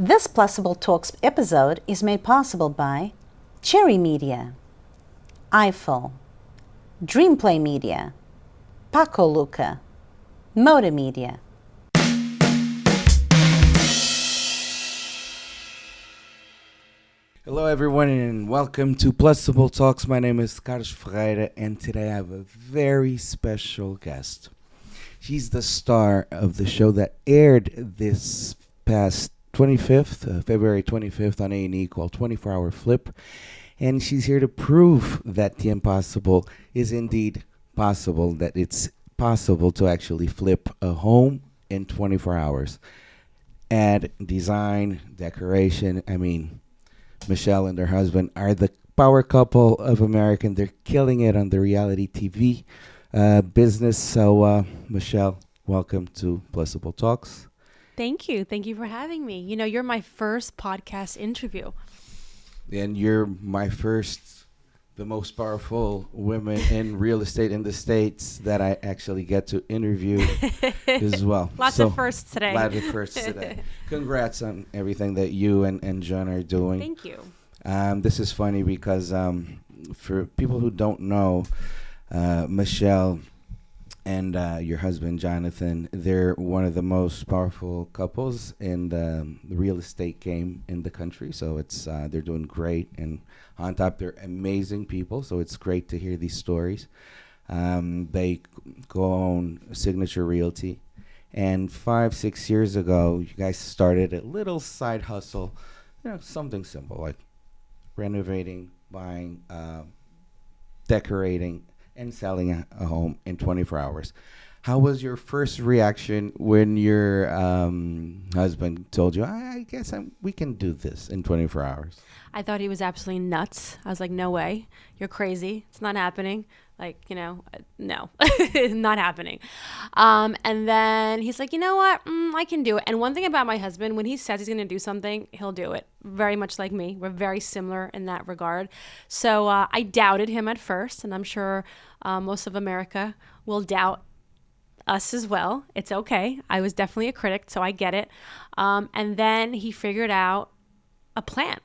This Plusable Talks episode is made possible by Cherry Media, Eiffel, Dreamplay Media, Paco Luca, Moda Media. Hello everyone and welcome to Plusable Talks. My name is 𝐏𝐋𝐔𝐒 and today I have a very special guest. She's the star of the show that aired this past February 25th on A&E called 24 Hour Flip. And she's here to prove that the impossible is indeed possible, that it's possible to actually flip a home in 24 hours. Add design, decoration, Michelle and her husband are the power couple of America. They're killing it on the reality TV business. So, Michelle, welcome to Plusable Talks. Thank you. Thank you for having me. You know, you're my first podcast interview. And you're my first, the most powerful women in real estate in the States that I actually get to interview as well. Lots of firsts today. Congrats on everything that you and John are doing. Thank you. This is funny because for people who don't know, Michelle and your husband, Jonathan, they're one of the most powerful couples in the real estate game in the country. So it's they're doing great. And on top, they're amazing people. So it's great to hear these stories. They co-own Signature Realty. And 5-6 years ago, you guys started a little side hustle, something simple like renovating, buying, decorating, and selling a home in 24 hours. How was your first reaction when your husband told you, I guess we can do this in 24 hours? I thought he was absolutely nuts. I was like, no way. You're crazy. It's not happening. No, not happening. And then he's like, you know what? I can do it. And one thing about my husband, when he says he's going to do something, he'll do it. Very much like me. We're very similar in that regard. So I doubted him at first, and I'm sure most of America will doubt us as well. It's okay. I was definitely a critic, so I get it. And then he figured out a plan,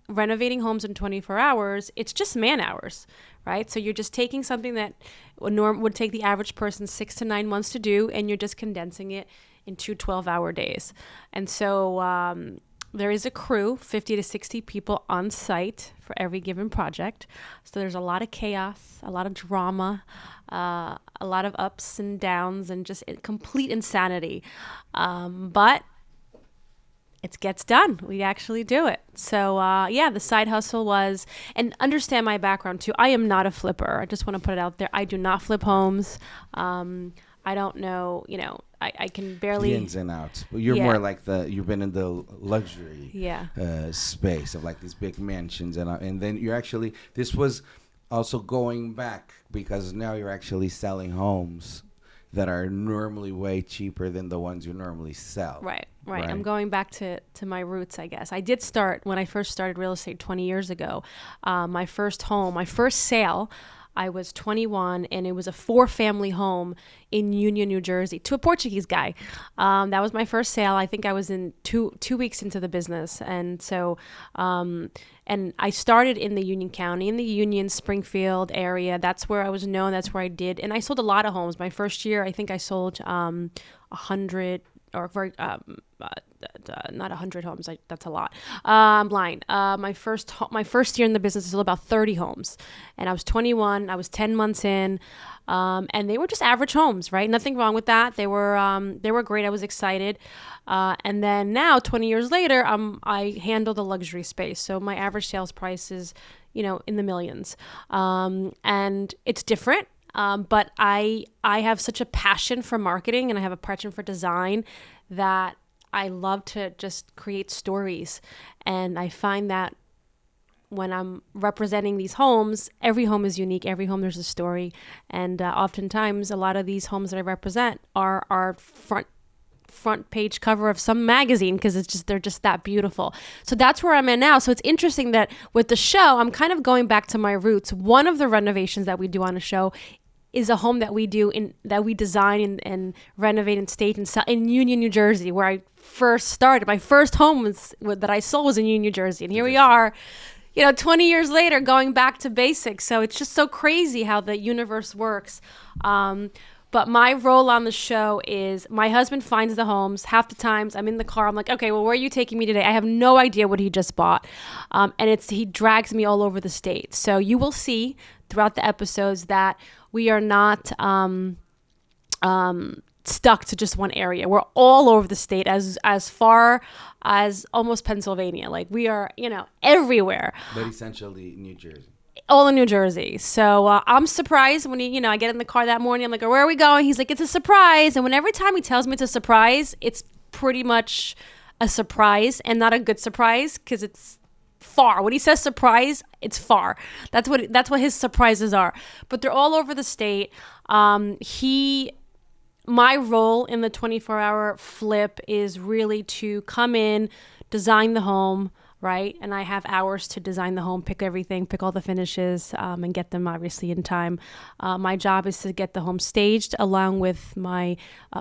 renovating homes in 24 hours, it's just man hours, right? So you're just taking something that would take the average person 6 to 9 months to do, and you're just condensing it into 12-hour days. And so there is a crew, 50 to 60 people on site for every given project. So there's a lot of chaos, a lot of drama, a lot of ups and downs, and just complete insanity. But it gets done. We actually do it. So, the side hustle was, and understand my background too. I am not a flipper. I just want to put it out there. I do not flip homes. I don't know, I can barely. The ins and outs. But you're more like you've been in the luxury space of like these big mansions. And then you're actually, this was also going back because now you're actually selling homes that are normally way cheaper than the ones you normally sell. Right. I'm going back to my roots, I guess. I did start, when I first started real estate 20 years ago, my first sale, I was 21, and it was a 4-family home in Union, New Jersey, to a Portuguese guy. That was my first sale. I think I was in two weeks into the business. And so, and I started in the Union County, in the Union, Springfield area. That's where I was known. That's where I did. And I sold a lot of homes. My first year, I think I sold 100 or not 100 homes. That's a lot. I'm lying. My first year in the business is still about 30 homes, and I was 21. I was 10 months in, and they were just average homes, right? Nothing wrong with that. They were great. I was excited, and then now 20 years later, I handle the luxury space. So my average sales price is, in the millions, and it's different. But I have such a passion for marketing, and I have a passion for design that I love to just create stories. And I find that when I'm representing these homes, every home is unique. Every home, there's a story. And oftentimes, a lot of these homes that I represent are front page cover of some magazine because they're just that beautiful. So that's where I'm at now. So it's interesting that with the show, I'm kind of going back to my roots. One of the renovations that we do on a show is a home that we design and renovate and stage and sell in Union, New Jersey, where I first started. My first home that I sold was in New Jersey. And here we are, 20 years later, going back to basics. So it's just so crazy how the universe works. But my role on the show is my husband finds the homes. Half the times I'm in the car. I'm like, okay, well, where are you taking me today? I have no idea what he just bought. And he drags me all over the state. So you will see throughout the episodes that we are not stuck to just one area. We're all over the state, as far as almost Pennsylvania. Like we are, everywhere. But essentially New Jersey. All in New Jersey. So I'm surprised when I get in the car that morning. I'm like, where are we going? He's like, it's a surprise. And every time he tells me it's a surprise, it's pretty much a surprise and not a good surprise because it's far. When he says surprise, it's far. That's what his surprises are. But they're all over the state. My role in the 24-hour flip is really to come in, design the home, right? And I have hours to design the home, pick everything, pick all the finishes, and get them obviously in time. My job is to get the home staged along with my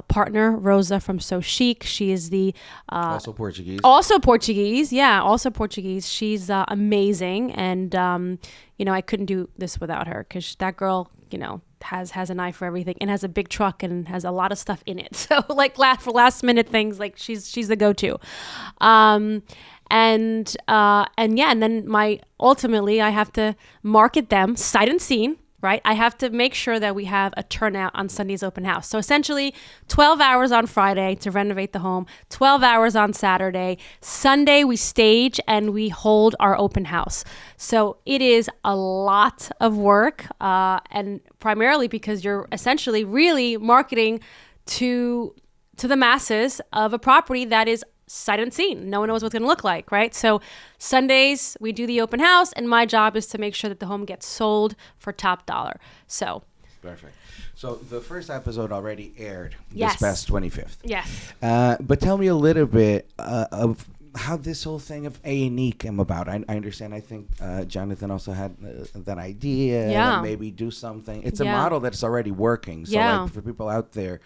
partner, Rosa from So Chic. She is the... also Portuguese. Also Portuguese. Yeah, also Portuguese. She's amazing. And, I couldn't do this without her because that girl, has an eye for everything and has a big truck and has a lot of stuff in it. So like for last minute things, like she's the go-to. And then ultimately I have to market them sight unseen, right? I have to make sure that we have a turnout on Sunday's open house. So essentially 12 hours on Friday to renovate the home, 12 hours on Saturday. Sunday we stage and we hold our open house. So it is a lot of work, and primarily because you're essentially really marketing to the masses of a property that is sight unseen. No one knows what it's going to look like, right? So Sundays we do the open house, and my job is to make sure that the home gets sold for top dollar. So perfect. So the first episode already aired Yes. this past 25th. Yes. But tell me a little bit of how this whole thing of A&E came about. I understand. I think Jonathan also had that idea. Yeah. And maybe do something. It's a Yeah. model that's already working. So Yeah. like for people out there,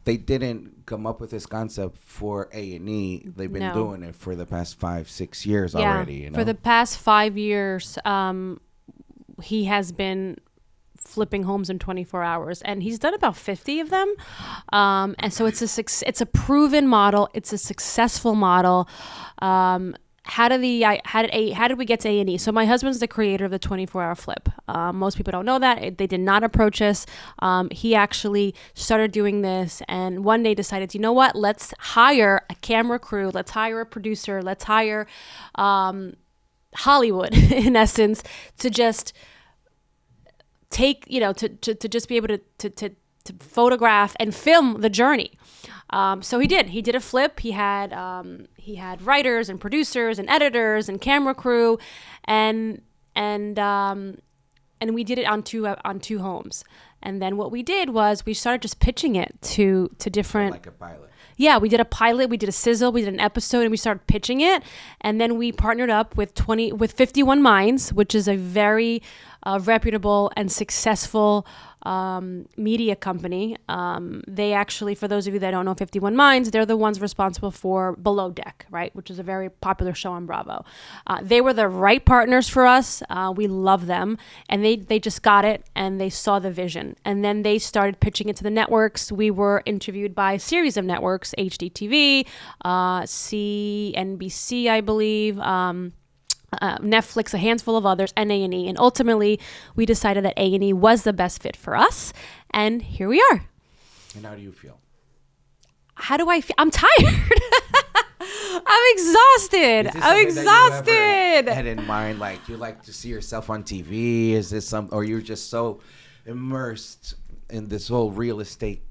they didn't come up with this concept for A&E. They've been No. doing it for the past 5-6 years already. For the past 5 years, he has been flipping homes in 24 hours, and he's done about 50 of them. And so it's a proven model. It's a successful model. How did we get to A&E? So my husband's the creator of the 24-hour flip. Most people don't know that. They did not approach us. He actually started doing this and one day decided, you know what? Let's hire a camera crew. Let's hire a producer. Let's hire Hollywood, in essence, to just take, to just be able to photograph and film the journey. So he did a flip. He had writers and producers and editors and camera crew, and we did it on two homes. And then what we did was we started just pitching it to different, like a pilot. Yeah, we did a pilot, we did a sizzle, we did an episode, and we started pitching it. And then we partnered up with 51 Minds, which is a very reputable and successful media company. They actually, for those of you that don't know 51 Minds, they're the ones responsible for Below Deck, right? Which is a very popular show on Bravo. They were the right partners for us. We love them. And they just got it and they saw the vision. And then they started pitching it to the networks. We were interviewed by a series of networks, HDTV, CNBC, I believe, Netflix, a handful of others, and A&E. And ultimately, we decided that A&E was the best fit for us. And here we are. And how do you feel? How do I feel? I'm tired. I'm exhausted. I'm exhausted. Had in mind, like you like to see yourself on TV? Is this or you're just so immersed in this whole real estate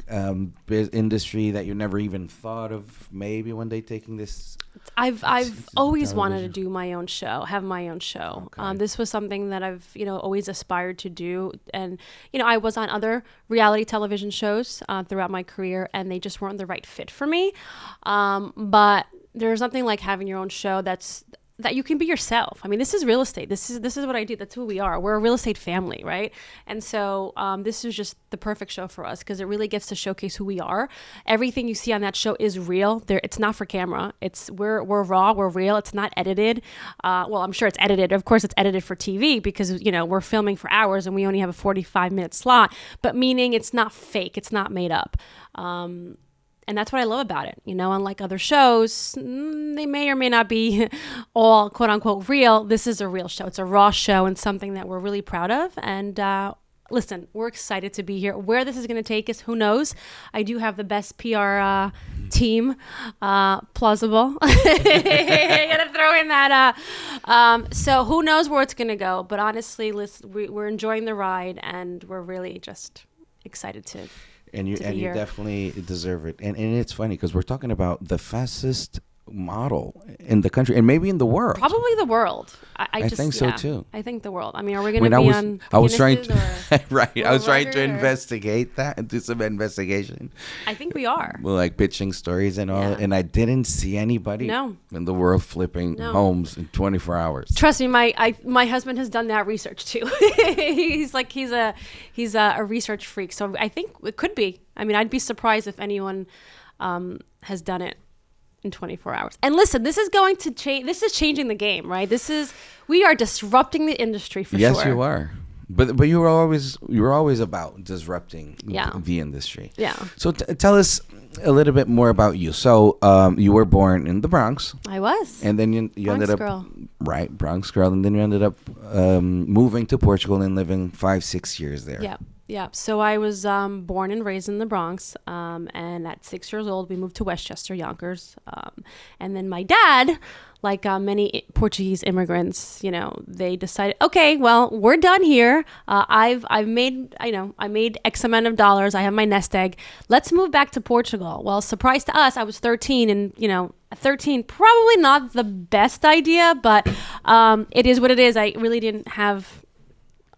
industry that you never even thought of maybe one day taking this? I've always wanted to do my own show, have my own show. Okay. This was something that I've, always aspired to do. And, I was on other reality television shows throughout my career, and they just weren't the right fit for me. But there's nothing like having your own show that's that you can be yourself. I mean, this is real estate. This is what I do. That's who we are. We're a real estate family, right? And so this is just the perfect show for us because it really gets to showcase who we are. Everything you see on that show is real. It's not for camera. We're raw. We're real. It's not edited. Well, I'm sure it's edited. Of course, it's edited for TV because we're filming for hours and we only have a 45-minute slot. But meaning it's not fake. It's not made up. And that's what I love about it. Unlike other shows, they may or may not be all quote unquote real. This is a real show. It's a raw show and something that we're really proud of. And listen, we're excited to be here. Where this is going to take us, who knows? I do have the best PR team, Plusable. I got to throw in that. So who knows where it's going to go? But honestly, listen, we're enjoying the ride and we're really just excited to. And you definitely deserve it. And it's funny because we're talking about the fastest model in the country and maybe in the world. Probably the world. I think so too. I think the world. I mean, are we going to be on I was trying to right. I was trying to investigate that and do some investigation. I think we are. Well, like pitching stories and all, and I didn't see anybody in the world flipping homes in 24 hours. Trust me, my husband has done that research too. he's a research freak. So I think it could be. I mean, I'd be surprised if anyone has done it in 24 hours. And listen, this is going to change. This is changing the game, right? We are disrupting the industry for sure. Yes, you are. But you were always about disrupting the industry. Yeah. So tell us a little bit more about you. So you were born in the Bronx. I was. And then you ended up girl. Right, Bronx girl, and then you ended up moving to Portugal and living 5-6 years there. Yeah. Yeah, so I was born and raised in the Bronx, and at 6 years old, we moved to Westchester, Yonkers, and then my dad, like many Portuguese immigrants, they decided, okay, well, we're done here. I made X amount of dollars. I have my nest egg. Let's move back to Portugal. Well, surprise to us, I was 13, and 13 probably not the best idea, but it is what it is. I really didn't have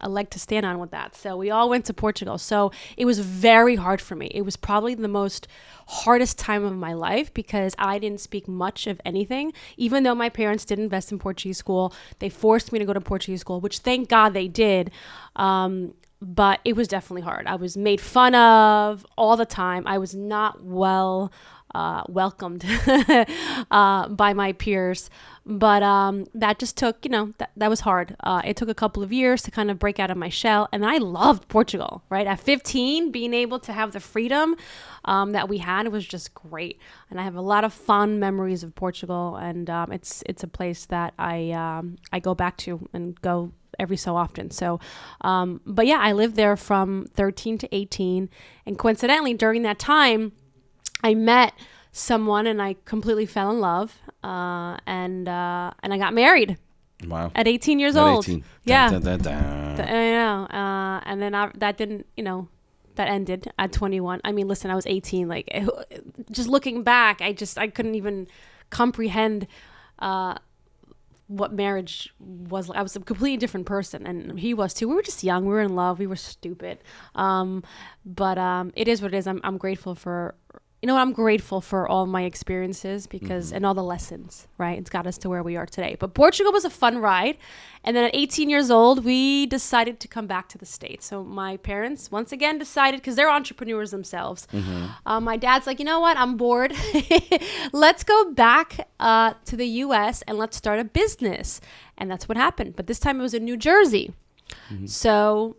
a leg to stand on with that. So we all went to Portugal. So it was very hard for me. It was probably the most hardest time of my life because I didn't speak much of anything. Even though my parents did invest in Portuguese school, they forced me to go to Portuguese school, which thank God they did. But it was definitely hard. I was made fun of all the time. I was not welcomed by my peers. But that just took, that was hard. It took a couple of years to kind of break out of my shell. And I loved Portugal, right? At 15, being able to have the freedom that we had was just great. And I have a lot of fond memories of Portugal. And it's a place that I go back to and go every so often. So, but yeah, I lived there from 13 to 18. And coincidentally, during that time, I met someone and I completely fell in love and I got married. Wow. At 18 years old. 18. Yeah. Dun, dun, dun, dun. I know. And then that didn't, that ended at 21. I mean, listen, I was 18. Like, just looking back, I couldn't even comprehend what marriage was like. I was a completely different person, and he was too. We were just young. We were in love. We were stupid. But it is what it is. I'm grateful for. I'm grateful for all my experiences because and all the lessons, right? It's got us to where we are today. But Portugal was a fun ride. And then at 18 years old, we decided to come back to the States. So my parents, once again, decided, because they're entrepreneurs themselves. My dad's like, you know what? I'm bored. Let's go back to the U.S. and let's start a business. And that's what happened. But this time it was in New Jersey. So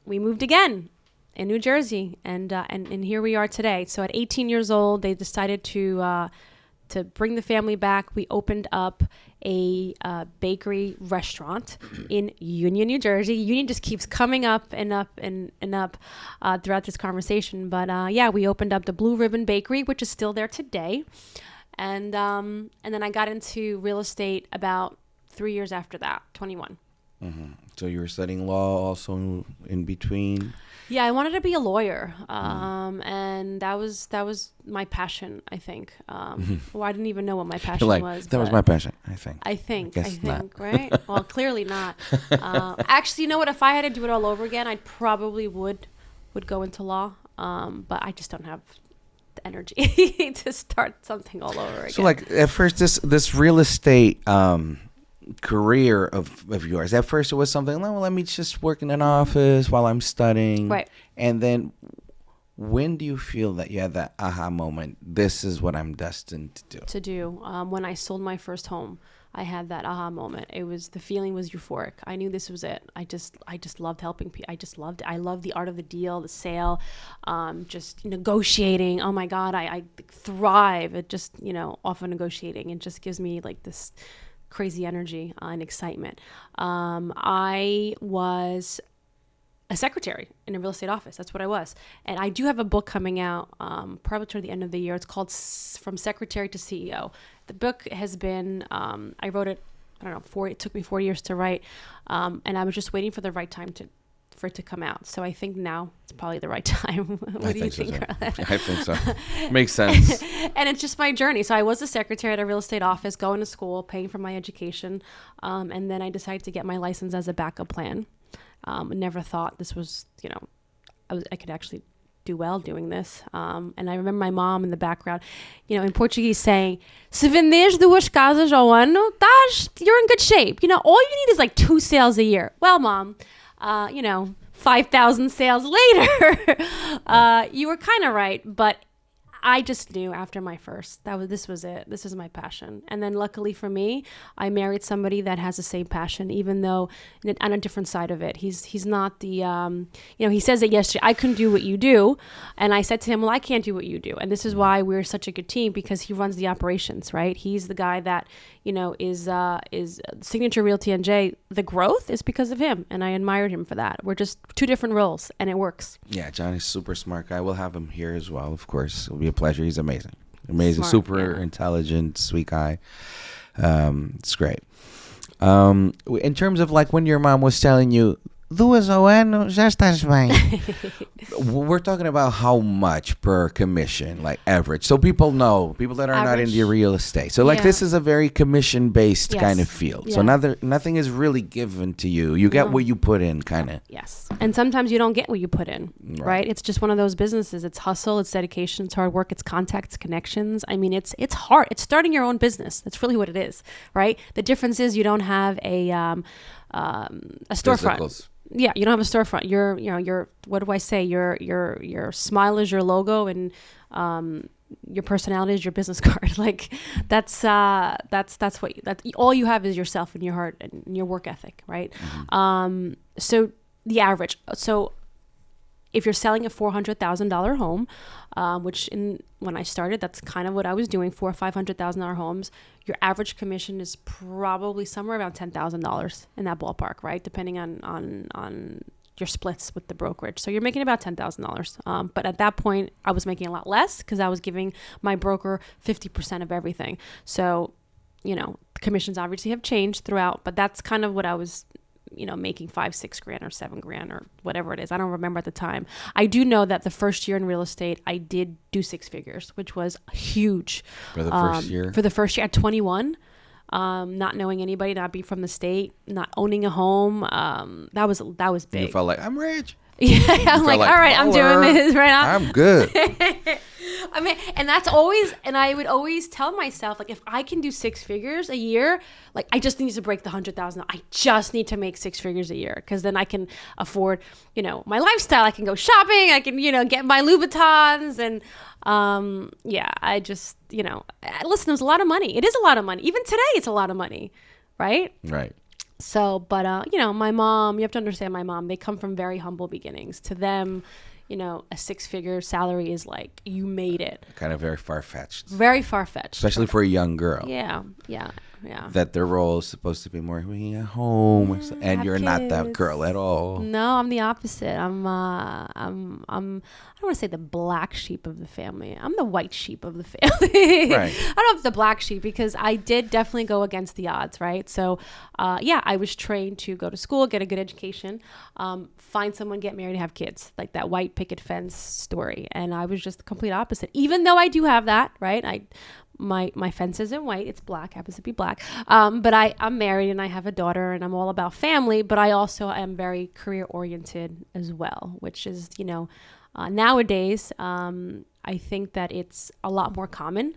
we moved again. In New Jersey, and here we are today. So at 18 years old, they decided to bring the family back. We opened up a bakery restaurant in Union, New Jersey. Union just keeps coming up and up and up throughout this conversation. But yeah, we opened up the Blue Ribbon Bakery, which is still there today. And then I got into real estate about 3 years after that, 21. So you were studying law also in between? Yeah, I wanted to be a lawyer, and that was my passion, I think. Well, I didn't even know what my passion was. That was my passion, I think. I think, right? Well, clearly not. Actually, you know what? If I had to do it all over again, I probably would go into law, but I just don't have the energy to start something all over again. So, at first, this real estate career of yours? At first, it was something, well, let me just work in an office while I'm studying. Right. And then when do you feel that you had that aha moment? This is what I'm destined to do. When I sold my first home, I had that aha moment. The feeling was euphoric. I knew this was it. I just loved helping people. I just loved it. I loved the art of the deal, the sale, just negotiating. Oh my God, I thrive at just, off of negotiating. It just gives me like this crazy energy and excitement. I was a secretary in a real estate office. That's what I was. And I do have a book coming out probably toward the end of the year. It's called From Secretary to CEO. The book has been, I wrote it, I don't know, it took me 4 years to write. And I was just waiting for the right time for it to come out. So I think now it's probably the right time. What do you think? I think so. Makes sense. And it's just my journey. So I was a secretary at a real estate office, going to school, paying for my education. And then I decided to get my license as a backup plan. Never thought this was, I could actually do well doing this. And I remember my mom in the background, in Portuguese saying, "Se vendes duas casas ao ano, you're in good shape. All you need is like 2 sales a year." Well, Mom, 5,000 sales later, you were kind of right, but I just knew after my first this was it. This is my passion. And then luckily for me, I married somebody that has the same passion, even though on a different side of it. He's not the, he says that yesterday, I couldn't do what you do. And I said to him, well, I can't do what you do. And this is why we're such a good team, because he runs the operations, right? He's the guy that, is Signature Realty NJ. The growth is because of him. And I admired him for that. We're just 2 different roles and it works. Yeah, Johnny's super smart guy. We'll have him here as well, of course. It'll be a pleasure. He's amazing, Smart, super intelligent, sweet guy. It's great. In terms of like when your mom was telling you, duas ao ano, já estás bem. We're talking about how much per commission, like average. So people that are not in the real estate. So like this is a very commission-based kind of field. So nothing is really given to you. You get what you put in, kind of. Yes. And sometimes you don't get what you put in, right? It's just one of those businesses. It's hustle, it's dedication, it's hard work, it's contacts, connections. I mean, it's hard. It's starting your own business. That's really what it is, right? The difference is you don't have a storefront. Physicals. Yeah, you don't have a storefront. Your what do I say? Your smile is your logo, and your personality is your business card. Like that's all you have is yourself and your heart and your work ethic, right? Mm-hmm. So the average. So if you're selling a $400,000 home, which when I started, that's kind of what I was doing, $400,000 or $500,000 homes. Your average commission is probably somewhere around $10,000 in that ballpark, right? Depending on your splits with the brokerage. So you're making about $10,000. But at that point, I was making a lot less because I was giving my broker 50% of everything. So, commissions obviously have changed throughout, but that's kind of what I was making $5-6 grand or $7 grand or whatever it is. I don't remember at the time. I do know that the first year in real estate, I did do 6 figures, which was huge. For the first year? For the first year at 21, not knowing anybody, not being from the state, not owning a home. That was big. You felt like, I'm rich. Yeah, I'm like, all right, I'm doing this right now. I'm good. I mean, and that's always, and I would always tell myself, like, if I can do 6 figures a year, like, I just need to break the 100,000. I just need to make 6 figures a year, because then I can afford, my lifestyle. I can go shopping. I can, get my Louboutins, and I just, listen, it was a lot of money. It is a lot of money. Even today, it's a lot of money, right? Right. So, but my mom, you have to understand my mom. They come from very humble beginnings. To them, a 6-figure salary is like, you made it. Kind of very far-fetched. Very far-fetched. Especially for a young girl. Yeah. That their role is supposed to be more being at home, and you're kids. not that girl at all. No, I'm the opposite. I'm I don't want to say the black sheep of the family. I'm the white sheep of the family. Right. I don't know if the black sheep, because I did definitely go against the odds, right? So, I was trained to go to school, get a good education, find someone, get married, have kids, like that white picket fence story. And I was just the complete opposite, even though I do have that, right? My fence isn't white, it's black, happens to be black. But I'm married and I have a daughter and I'm all about family, but I also am very career oriented as well, which is, nowadays, I think that it's a lot more common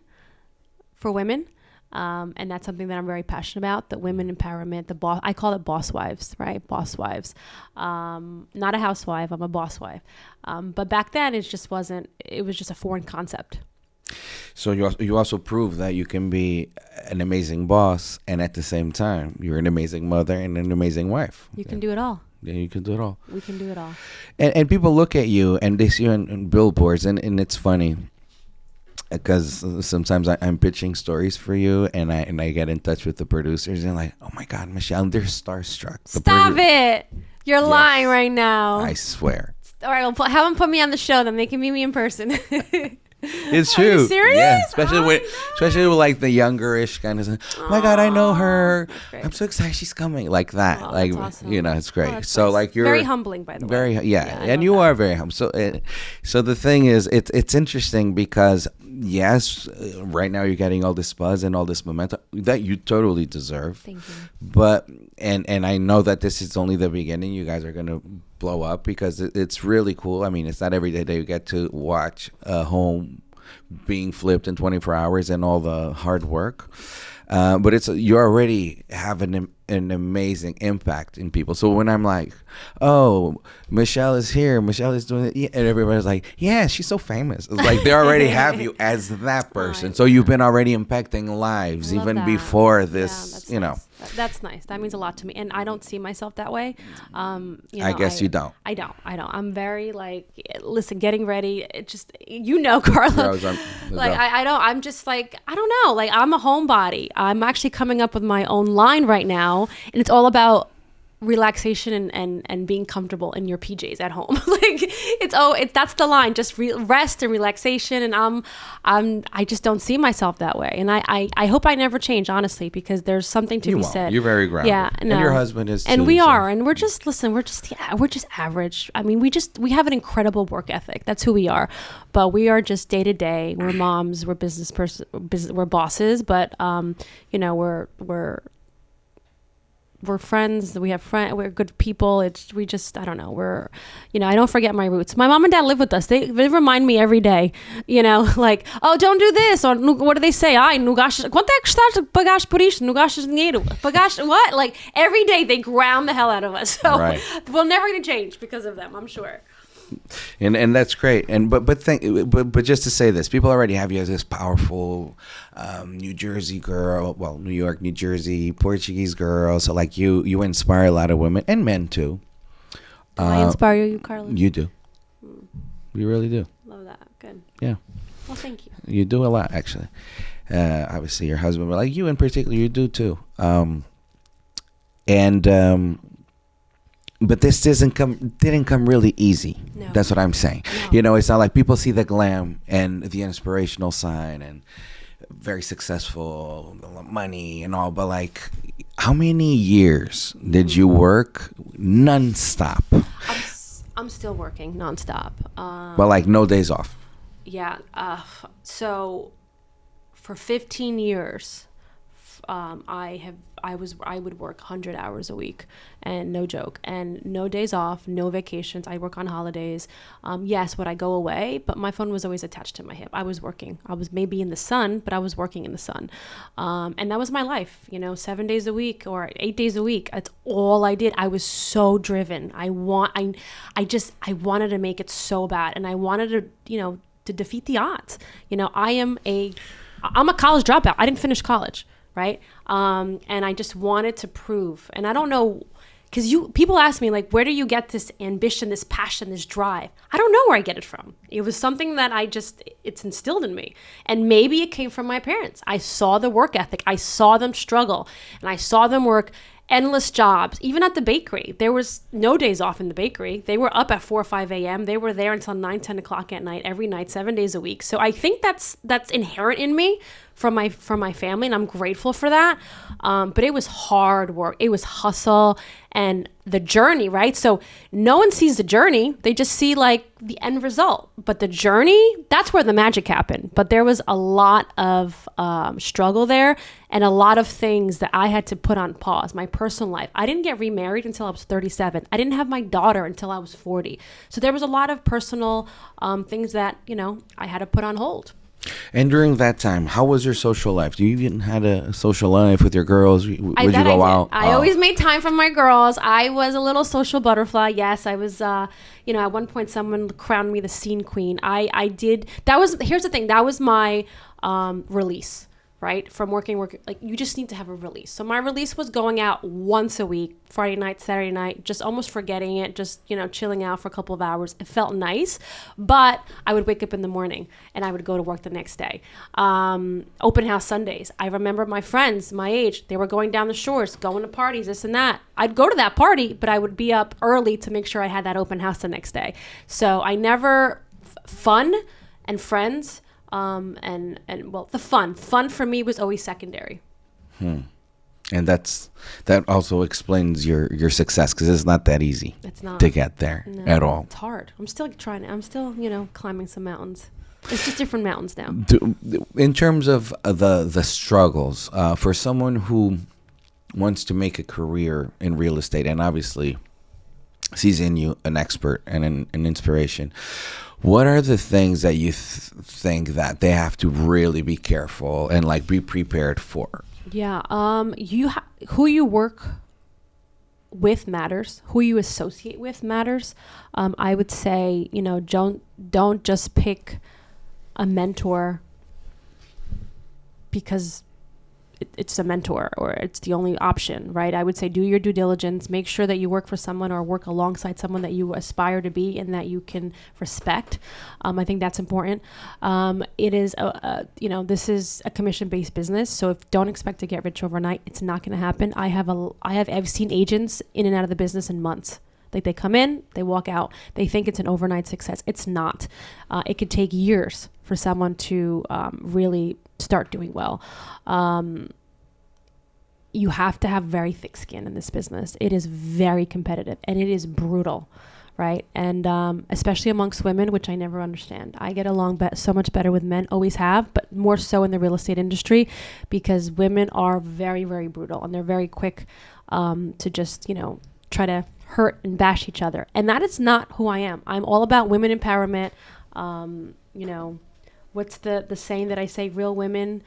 for women. And that's something that I'm very passionate about, the women empowerment, the boss. I call it boss wives, right? Boss wives. Not a housewife. I'm a boss wife. But back then it just wasn't, it was just a foreign concept. So you also prove that you can be an amazing boss, and at the same time, you're an amazing mother and an amazing wife. You can do it all. Yeah, you can do it all. We can do it all. And people look at you and they see you in billboards, and it's funny because sometimes I'm pitching stories for you, and I get in touch with the producers, and like, oh my God, Michelle, they're starstruck. Stop it! You're lying right now. I swear. All right, well, have them put me on the show. Then they can meet me in person. It's true. Are you serious? Yeah, especially with like the youngerish kind of. Oh my God, I know her. I'm so excited she's coming. Like that. Oh, like that's awesome. it's great. Oh, so nice. like you're very humbling, by the way. And you are very humble. So the thing is, it's interesting because yes, right now you're getting all this buzz and all this momentum that you totally deserve. Thank you. But and I know that this is only the beginning. You guys are gonna blow up because it's really cool. I mean, it's not every day that you get to watch a home being flipped in 24 hours and all the hard work. But you already have an amazing impact in people. So when I'm like, oh, Michelle is here, Michelle is doing it, and everybody's like, yeah, she's so famous. It's like they already have you as that person. So you've been already impacting lives even before this, nice. That's nice. That means a lot to me. And I don't see myself that way. I guess you don't. I don't. I'm very like, listen, getting ready. It just, Carla. I'm just like, I don't know. Like I'm a homebody. I'm actually coming up with my own line right now. And it's all about relaxation and being comfortable in your PJs at home. Like that's the line, just rest and relaxation. And I just don't see myself that way. And I hope I never change, honestly, because there's something to be said. You're very grounded. Yeah. No. And your husband is too. And we are. And we're just average. I mean, we have an incredible work ethic. That's who we are. But we are just day to day. We're moms, we're we're bosses, but we're friends. We're good people. I don't know. I don't forget my roots. My mom and dad live with us. They remind me every day, like, oh, don't do this. Or what do they say? Ai, não gastas. Quanto é que estás a pagar por isto? Não gastas dinheiro. Pagaste what? Like every day they ground the hell out of us. So we're never going to change because of them, I'm sure. And that's great. But just to say this, people already have you as this powerful New Jersey girl, well, New York, New Jersey, Portuguese girl. So like you inspire a lot of women and men too. Do I inspire you, Carla? You do. You really do. Love that. Good. Yeah. Well, thank you. You do a lot, actually. Obviously, your husband, but like you in particular, you do too. But this didn't come really easy. No. That's what I'm saying. No. It's not like people see the glam and the inspirational side and very successful, money and all, but like, how many years did you work nonstop? I'm still working nonstop. But like no days off. Yeah. So for 15 years, I would work 100 hours a week, and no joke, and no days off, no vacations. I work on holidays. Yes, would I go away? But my phone was always attached to my hip. I was working. I was maybe in the sun, but I was working in the sun. And that was my life, 7 days a week or 8 days a week. That's all I did. I was so driven. I wanted to make it so bad, and I wanted to defeat the odds. I'm a college dropout. I didn't finish college. Right. And I just wanted to prove, and I don't know, because people ask me, like, where do you get this ambition, this passion, this drive? I don't know where I get it from. It was something that it's instilled in me. And maybe it came from my parents. I saw the work ethic. I saw them struggle, and I saw them work endless jobs. Even at the bakery, there was no days off in the bakery. They were up at 4 or 5 a.m. They were there until 9, 10 o'clock at night, every night, 7 days a week. So I think that's inherent in me from my family, and I'm grateful for that. But it was hard work. It was hustle and the journey, right? So no one sees the journey. They just see like the end result. But the journey, that's where the magic happened. But there was a lot of struggle there, and a lot of things that I had to put on pause. My personal life. I didn't get remarried until I was 37. I didn't have my daughter until I was 40. So there was a lot of personal things that, I had to put on hold. And during that time, how was your social life? Do you even had a social life with your girls? Would you go out? I always made time for my girls. I was a little social butterfly. Yes, I was. At one point, someone crowned me the scene queen. I did. Here's the thing. That was my release. Right? From working, like you just need to have a release. So my release was going out once a week, Friday night, Saturday night, just almost forgetting it, just, chilling out for a couple of hours. It felt nice, but I would wake up in the morning and I would go to work the next day. Open house Sundays. I remember my friends, my age, they were going down the shores, going to parties, this and that. I'd go to that party, but I would be up early to make sure I had that open house the next day. So I never, fun and friends, the fun for me was always secondary. And that also explains your success, because it's not that easy. It's not to get there at all. It's hard. I'm still climbing some mountains. It's just different mountains now. In terms of the struggles for someone who wants to make a career in real estate, and obviously sees in you an expert and an inspiration, what are the things that you think that they have to really be careful and like be prepared for? Yeah. Who you work with matters. Who you associate with matters. I would say, don't just pick a mentor because it's a mentor or it's the only option, right? I would say do your due diligence, make sure that you work for someone or work alongside someone that you aspire to be and that you can respect. I think that's important. It is, this is a commission-based business, so don't expect to get rich overnight. It's not going to happen. I've seen agents in and out of the business in months. Like they come in, they walk out, they think it's an overnight success. It's not. It could take years for someone to really start doing well. You have to have very thick skin in this business. It is very competitive and it is brutal, right? And especially amongst women, which I never understand. I get along so much better with men, always have, but more so in the real estate industry because women are very, very brutal and they're very quick to just, try to hurt and bash each other. And that is not who I am. I'm all about women empowerment. What's the saying that I say? Real women,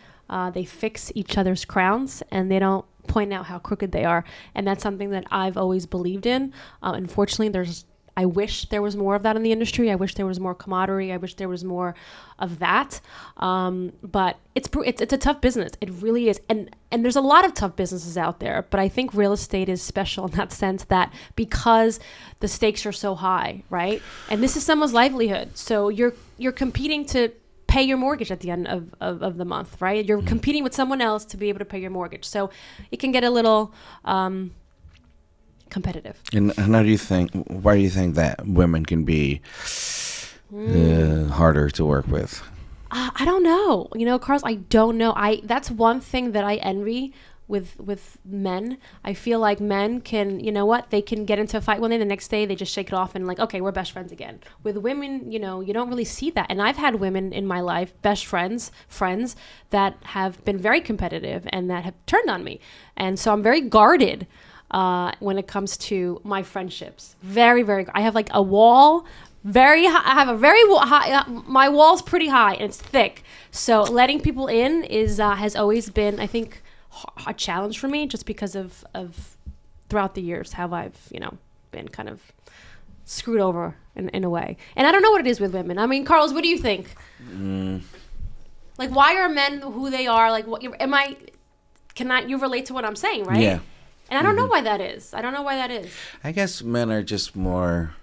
they fix each other's crowns and they don't point out how crooked they are. And that's something that I've always believed in. Unfortunately, I wish there was more of that in the industry. I wish there was more camaraderie. I wish there was more of that. But it's a tough business. It really is. And there's a lot of tough businesses out there. But I think real estate is special in that sense that because the stakes are so high, right? And this is someone's livelihood. So you're competing to pay your mortgage at the end of the month, right? You're competing with someone else to be able to pay your mortgage. So it can get a little competitive. And why do you think that women can be harder to work with? I don't know. Carlos, I don't know. That's one thing that I envy with men. I feel like men can, they can get into a fight one day, the next day they just shake it off and like, okay, we're best friends again. With women, you don't really see that. And I've had women in my life, best friends that have been very competitive and that have turned on me. And so I'm very guarded when it comes to my friendships. Very, very, I have like a wall, very high, I have a very high, my wall's pretty high and it's thick. So letting people in has always been, I think, a challenge for me just because of throughout the years how I've been kind of screwed over in a way. And I don't know what it is with women. I mean, Carlos, what do you think? Like, why are men who they are? Like, what you relate to what I'm saying, right? Yeah. And I don't know why that is. I guess men are just more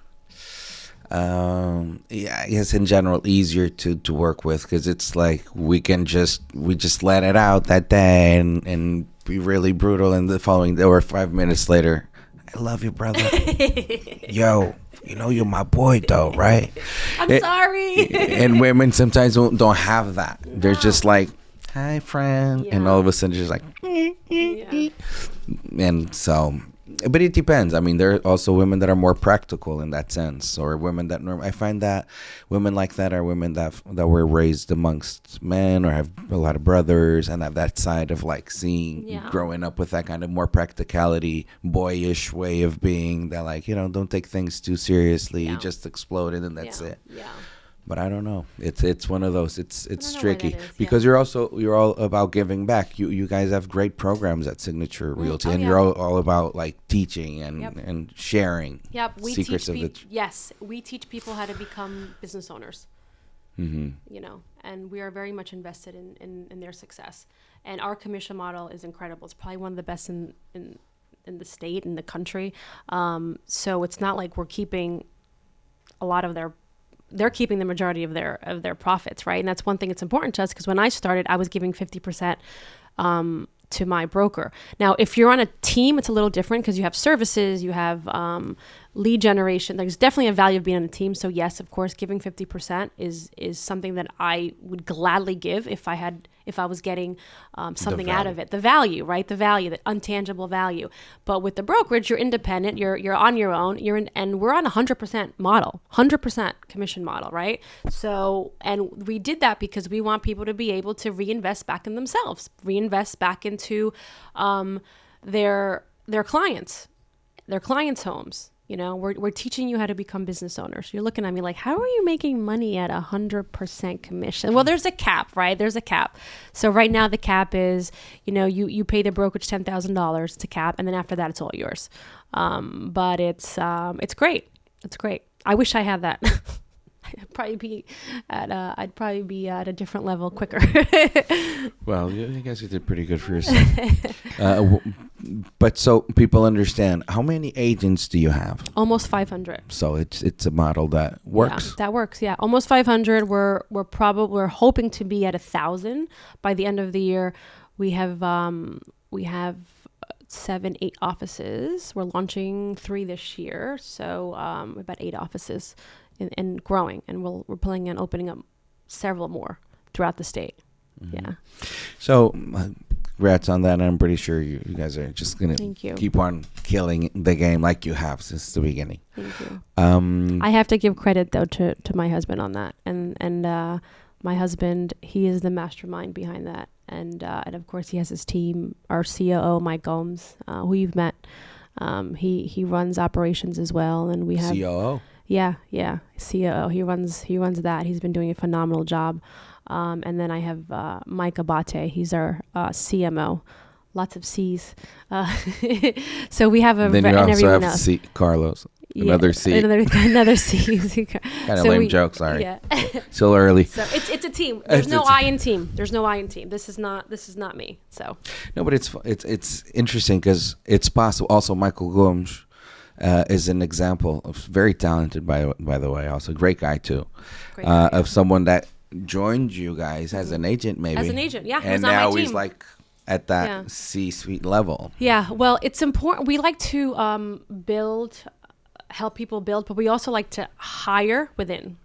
I guess in general easier to work with because it's like we just let it out that day and be really brutal and the following day or 5 minutes later, I love you, brother. Yo, you're my boy though, right? I'm sorry. And women sometimes don't have that. No. They're just like, hi friend, and all of a sudden just like and so, but it depends. I mean, there are also women that are more practical in that sense, or women that I find that women like that are women that were raised amongst men or have a lot of brothers and have that side of like seeing growing up with that kind of more practicality, boyish way of being that like, don't take things too seriously, you just explode and then that's it. But I don't know. It's one of those. It's don't know why that tricky is, because you're all about giving back. You guys have great programs at Signature Realty, and you're all about like teaching and sharing. Yep, we secrets teach of the. yes, we teach people how to become business owners. Mm-hmm. You know, and we are very much invested in their success. And our commission model is incredible. It's probably one of the best in the state, in the country. So it's not like we're keeping a lot of they're keeping the majority of their profits, right? And that's one thing that's important to us, because when I started, I was giving 50% to my broker. Now, if you're on a team, it's a little different because you have services, you have lead generation. There's definitely a value of being on a team. So yes, of course, giving 50% is something that I would gladly give if I was getting something out of it. The value, right? The value, the intangible value. But with the brokerage, you're independent. You're on your own. And we're on a 100% model, 100% commission model, right? So, and we did that because we want people to be able to reinvest back in themselves, reinvest back into their clients' homes. You know, we're teaching you how to become business owners. You're looking at me like, how are you making money at 100% commission? Well, there's a cap, right? There's a cap. So right now the cap is, you know, you pay the brokerage $10,000 to cap, and then after that it's all yours. But it's great. It's great. I wish I had that. I'd probably be at a different level quicker. Well, I guess you did pretty good for yourself. But so people understand, how many agents do you have? Almost 500. So it's a model that works. Yeah, that works. Yeah, almost 500. We're hoping to be at 1,000 by the end of the year. We have 7-8 offices. We're launching 3 this year, so about 8 offices. And growing, and we're planning on opening up several more throughout the state. Mm-hmm. Yeah. So, congrats on that. And I'm pretty sure you guys are just gonna keep on killing the game like you have since the beginning. Thank you. I have to give credit though to my husband on that, and my husband, he is the mastermind behind that, and of course he has his team. Our COO, Mike Gomes, who you've met, he runs operations as well, and we have COO. Yeah, COO. He runs that. He's been doing a phenomenal job. And then I have Mike Abate. He's our CMO. Lots of C's. So we have Then you also have C. Carlos. Another C. Another C. Kind of lame joke. Sorry. Yeah. Still early. So it's a team. There's no I in team. There's no I in team. This is not me. So. No, but it's interesting because it's possible. Also, Michael Gomes is an example of very talented, by the way, also great guy too, of someone that joined you guys as an agent, maybe as an agent, yeah, and now he's like at that C-suite level. Yeah, well, it's important. We like to help people build, but we also like to hire within.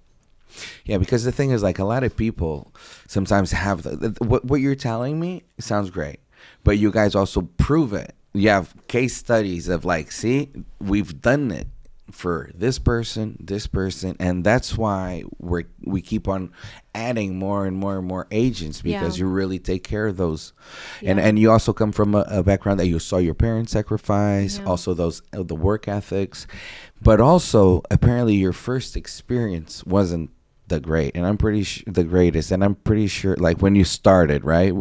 Yeah, because the thing is, like, a lot of people sometimes have what you're telling me sounds great, but you guys also prove it. You have case studies of like, see, we've done it for this person, and that's why we keep on adding more and more and more agents, because you really take care of those. And you also come from a background that you saw your parents sacrifice, also the work ethics, but also apparently your first experience wasn't the greatest, and I'm pretty sure like when you started, right,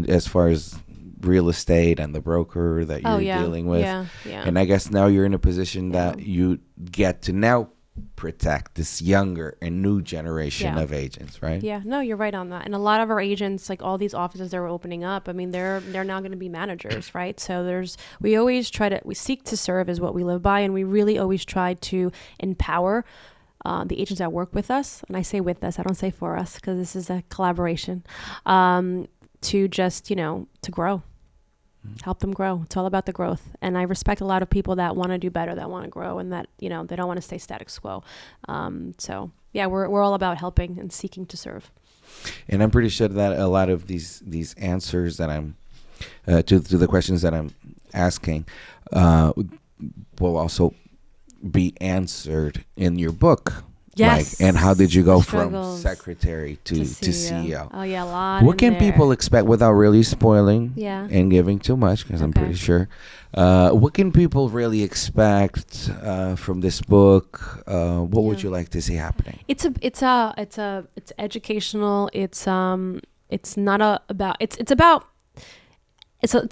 as far as real estate and the broker that you're dealing with. And I guess now you're in a position that you get to now protect this younger and new generation of agents, right? Yeah, no, you're right on that. And a lot of our agents, like all these offices that we're opening up, I mean, they're now going to be managers, right? So we seek to serve is what we live by, and we really always try to empower the agents that work with us. And I say with us, I don't say for us, because this is a collaboration. To just, to grow, help them grow. It's all about the growth. And I respect a lot of people that want to do better, that want to grow, and that, they don't want to stay status quo. So yeah, we're all about helping and seeking to serve. And I'm pretty sure that a lot of these answers that I'm, to the questions that I'm asking, will also be answered in your book. Yes. Like, and how did you go from Struggles secretary to CEO? Oh yeah, a lot. What in can there. people expect without really spoiling Yeah. and giving too much? Because I'm pretty sure. What can people really expect from this book? What would you like to see happening? It's educational. It's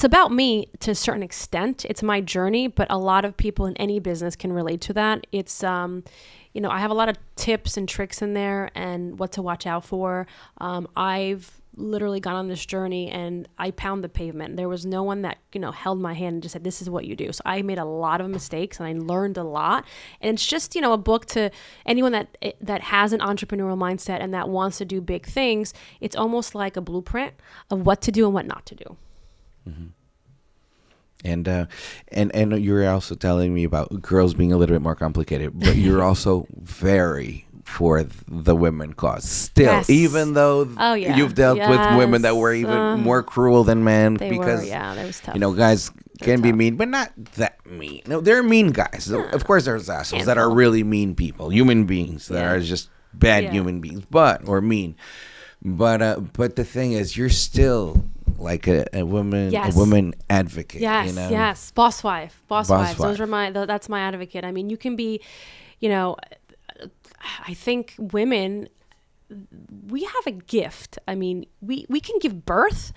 about me to a certain extent. It's my journey, but a lot of people in any business can relate to that. It's I have a lot of tips and tricks in there and what to watch out for. I've literally gone on this journey and I pound the pavement. There was no one that, held my hand and just said, this is what you do. So I made a lot of mistakes and I learned a lot. And it's just, a book to anyone that has an entrepreneurial mindset and that wants to do big things. It's almost like a blueprint of what to do and what not to do. Mm-hmm. And you're also telling me about girls being a little bit more complicated, but you're also very for the women cause still, Yes. even though you've dealt with women that were even more cruel than men. Because that was tough. guys can be mean, but not that mean. No, they're mean guys. Of course, there's assholes that are really mean people, human beings that are just bad human beings, or mean. But the thing is, you're still like a woman advocate. Yes, yes, boss wife. Those are that's my advocate. I mean, you can be, I think women, we have a gift. I mean, we can give birth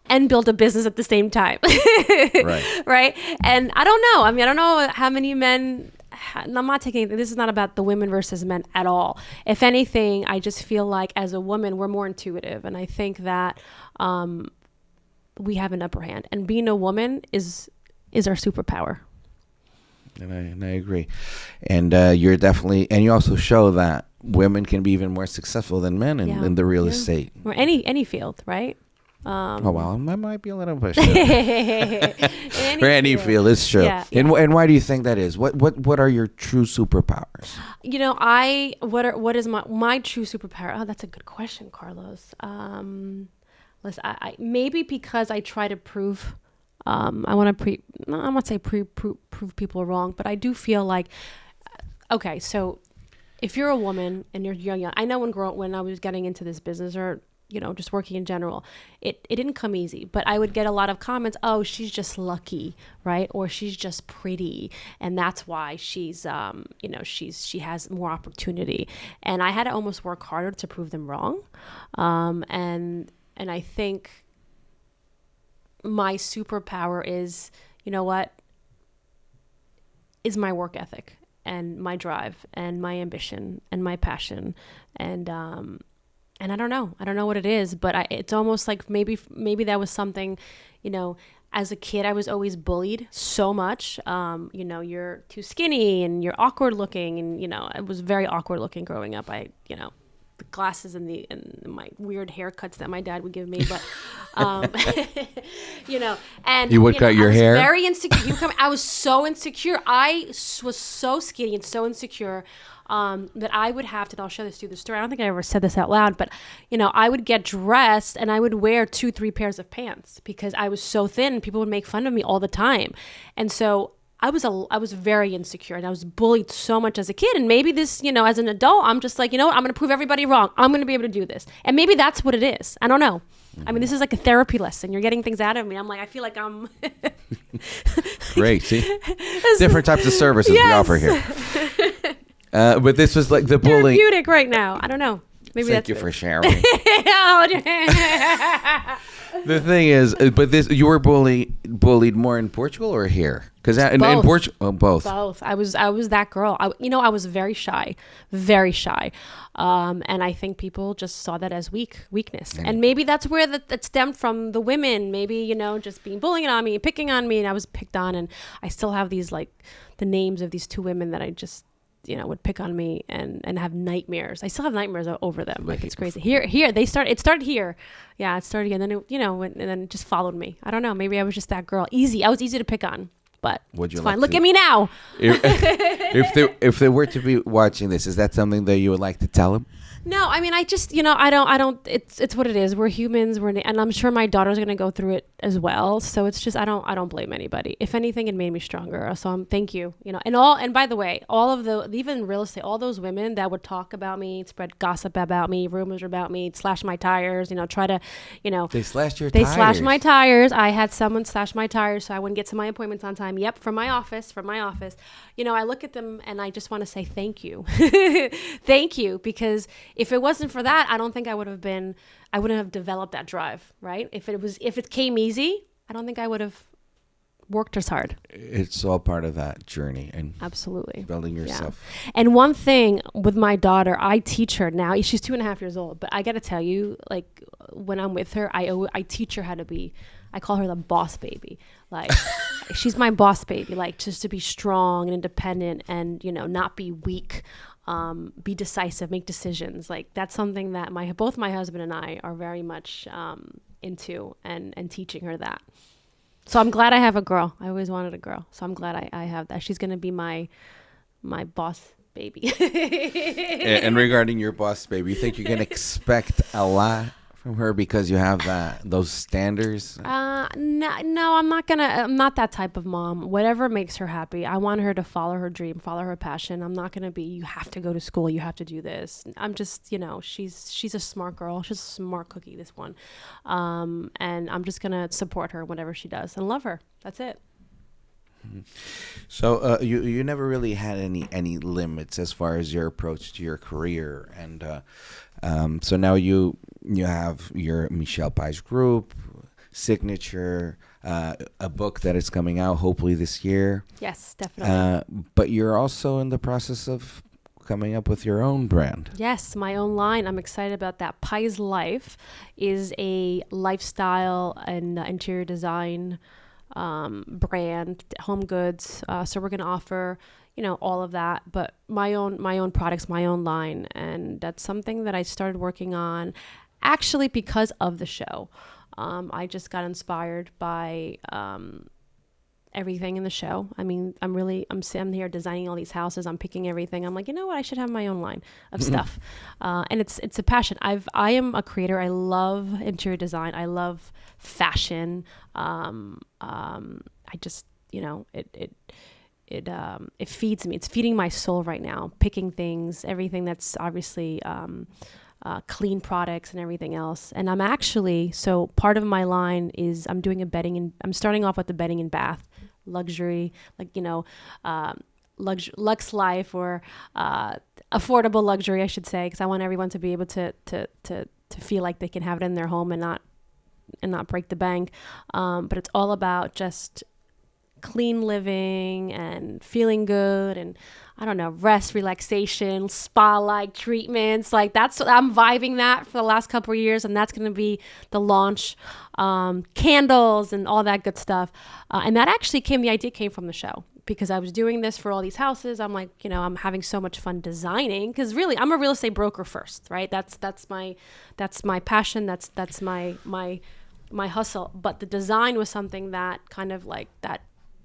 and build a business at the same time. Right. And I don't know. I mean, I don't know how many men. I'm not taking, this is not about the women versus men at all. If anything, I just feel like as a woman, we're more intuitive. And I think that we have an upper hand. And being a woman is our superpower. And I agree. And you're definitely, and you also show that women can be even more successfill than men in the real estate. Or any field, right? That might be a little push. For any field, it's true. Yeah. And why do you think that is? What are your true superpowers? What is my true superpower? Oh, that's a good question, Carlos. Listen, I maybe because I try to prove. I want to prove people wrong, but I do feel like, okay, so if you're a woman and you're young, I know when I was getting into this business or just working in general, it didn't come easy, but I would get a lot of comments. Oh, she's just lucky, right? Or she's just pretty. And that's why she's, she has more opportunity. And I had to almost work harder to prove them wrong. And I think my superpower is, is my work ethic and my drive and my ambition and my passion. And I don't know what it is, but it's almost like maybe that was something, as a kid, I was always bullied so much. You're too skinny and you're awkward looking. And, I was very awkward looking growing up. The glasses and my weird haircuts that my dad would give me, but, and you would cut your hair. Very insecure. I was so insecure. I was so skinny and so insecure. That I would have to, and I'll share this through the story. I don't think I ever said this out loud, but, I would get dressed and I would wear 2-3 pairs of pants because I was so thin and people would make fun of me all the time. And so I was very insecure and I was bullied so much as a kid. And maybe this, as an adult, I'm just like, I'm going to prove everybody wrong. I'm going to be able to do this. And maybe that's what it is. I don't know. I mean, this is like a therapy lesson. You're getting things out of me. I'm like, I feel like I'm... Great. See? Different types of services we offer here. But this was like the bullying. Therapeutic right now. I don't know. Maybe Thank that's you it. for sharing. The thing is, but you were bullied more in Portugal or here? Because in Portugal, both. Both. I was that girl. I was very shy, and I think people just saw that as weakness. And maybe that's where that stemmed from the women. Maybe just being bullying on me, picking on me, and I was picked on. And I still have these the names of these 2 women that I just. Would pick on me and have nightmares. I still have nightmares over them. Like it's crazy. Here, it started here. Yeah, it started here. And then, and then it just followed me. I don't know. Maybe I was just that girl. I was easy to pick on, but it's fine. Look at me now. If they were to be watching this, is that something that you would like to tell them? No, I mean, I just, I don't, it's what it is. We're humans. And I'm sure my daughter's going to go through it as well. So it's just, I don't blame anybody. If anything, it made me stronger. So thank you, and by the way, all of even real estate, all those women that would talk about me, spread gossip about me, rumors about me, slash my tires, try to, They slashed your they tires. slashed my tires. I had someone slash my tires so I wouldn't get to my appointments on time. Yep. From my office. I look at them and I just want to say thank you. Thank you. Because if it wasn't for that, I don't think I wouldn't have developed that drive, right? If it came easy, I don't think I would have worked as hard. It's all part of that journey and absolutely building yourself. Yeah. And one thing with my daughter, I teach her now, she's 2.5 years old, but I got to tell you, like when I'm with her, I teach her how to be, I call her the boss baby. Like she's my boss baby, like just to be strong and independent and, not be weak. Be decisive, make decisions. Like that's something that both my husband and I are very much into and teaching her that. So I'm glad I have a girl. I always wanted a girl. So I'm glad I have that. She's going to be my boss baby. And regarding your boss baby, you think you're going to expect a lot from her because you have those standards? No, I'm not that type of mom. Whatever makes her happy. I want her to follow her dream, follow her passion. I'm not going to be, you have to go to school, you have to do this. I'm just, she's a smart girl. She's a smart cookie, this one. And I'm just going to support her whatever she does and love her. That's it. So you never really had any limits as far as your approach to your career, and so now you have your Michelle Pais group, signature, a book that is coming out hopefully this year. Yes, definitely. But you're also in the process of coming up with your own brand. Yes, my own line. I'm excited about that. Pais Life is a lifestyle and interior design brand, home goods. So we're going to offer, all of that, but my own products, my own line. And that's something that I started working on actually because of the show. I just got inspired by, everything in the show. I mean, I'm sitting here designing all these houses. I'm picking everything. I'm like, you know what? I should have my own line of stuff. And it's a passion. I am a creator. I love interior design. I love fashion. I just, it feeds me. It's feeding my soul right now. Picking things, everything that's obviously, clean products and everything else. And I'm actually, so part of my line is I'm doing I'm starting off with the bedding and bath luxury, like, luxe life or, affordable luxury, I should say, because I want everyone to be able to feel like they can have it in their home and not break the bank. But it's all about just clean living and feeling good and I don't know, rest, relaxation, spa-like treatments. Like I'm vibing that for the last couple of years, and that's going to be the launch, candles and all that good stuff. And that actually the idea came from the show because I was doing this for all these houses. I'm like, I'm having so much fun designing because really I'm a real estate broker first, right? That's my passion. That's my hustle. But the design was something that kind of like that